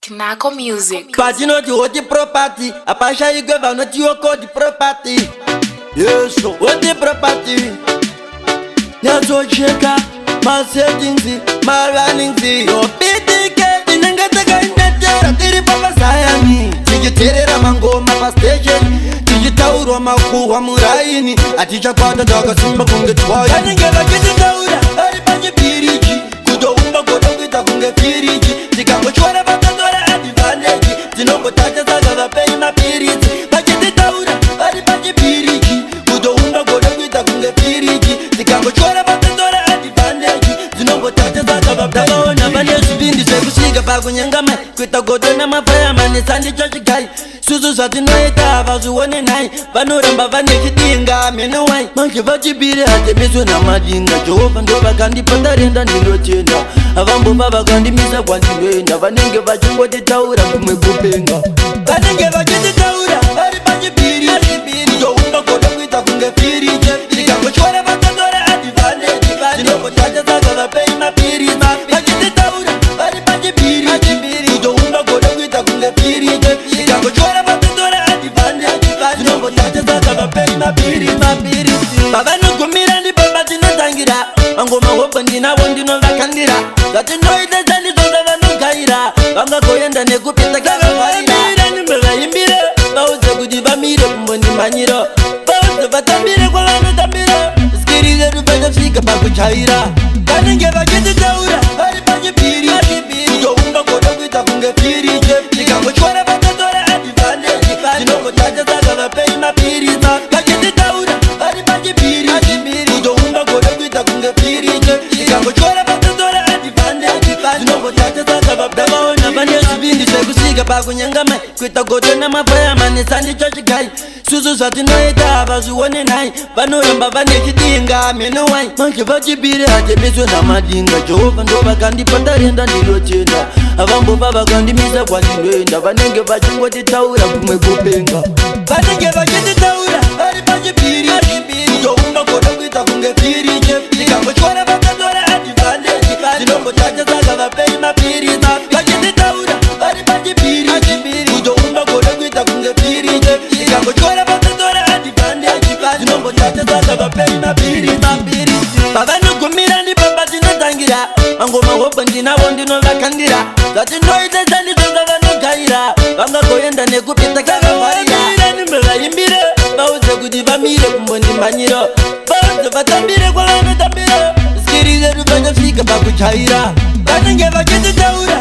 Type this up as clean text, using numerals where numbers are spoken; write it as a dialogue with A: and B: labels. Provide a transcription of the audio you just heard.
A: Knacko Music.
B: But you know the property. A pasha you go not you call the property. Yes, so what the property? Yes, so sheka, my settings, my running fee. Your pity get in and get the guy that you're a papa sayani. Did you tell it a mango, my station? Did you tell Roma who I'm Muraini? I teach a part of the dog, a simple get boy. I didn't get a get it out. I didn't get Piriji. Good old go down with a bunga Piriji. The guy was one about the no potato zaga pay my period. But you did out, I did not piriji. Good old go to get up in the piriji. The camera short about the door at the bandage. The no potato zaga pay on a bandage. Been the same cigar bag when younger man. Quit a good on my fireman, it's Sandy Church guy. Suzu Satinita, was 1 and 9. Panorama Vanetinga, Menawai. Monkey Vaji Biri at the Mizuna Madina, Jove and Dova Gandhi Patarin and Nilotina. Avambo Baba Gandhi Misa Wanti, Navananga Vaji, what the tower of Mugupenga. Vananga Vaji the tower, very Vaji Biri, Jova go to with a Bunga Piri, the Kamuchora Batadora at the Valley, the no Potata pay my period, my Vaji the tower, very Vaji Biri, Jova go to with a Bunga Piri, the Kamuchora. Babano kumira ndi baba tinatangira Mangoma hopendi na wondi no vakandira Gati noite zani zoza vano kaira Vanga koyenda nekupita kaka vaira Mira nimbeva imbire Bauze kuti vamire kumbondi manyiro Bauze vatambire kwa vano tambiro Skirize rupeta fika pakuchaira Kanenge vakiti taura Vari pachipiri Kutoumba koda kuita kunge piri Nikango chwara vatatora adivane Zinoko taja zaka vapei mapiri Vakiti taura Vari pachipiri Kutoumba koda kuita kunge piri Nikango chwara vatatora adivane Zinoko taja zaka vapei Davaona vane subindi sekusika pakunyangama Kuita kote na mafaya mane Sandy Church guy Suzu satinoita vazuone nai Vanoramba vane chidinga menowai Manche vachibiri hate meso na madinga Jehova ndova kandi patarenda nilotenda Avambo baba kandi misa kwa nilwenda Vanenge vachingoti taura kumwe kupenga Vanenge vachiti taura Vari vachibiri Kutoumba koda kuita kunge piri Nikango chwara vatatora adivane Zinombo tacha zaka vapei mapiri Vachiti taura Vari vachibiri Kutoumba koda kuita kunge piri Nikango chwara vatatora adivane Zinombo tacha zaka vapei mapiri Babano kumira ndi baba tinatangira Mangoma hopendi na wondi no vakandira Zati noite zani zoza vano kaira Vanga koyenda nekupita kaka vaira Mira nimbeva imbire Bauze kuti vamire kumbondi manyiro Bauze vatambire kwa vano tambiro Skirize rupeta fika pakuchaira Vanenge vachiti taura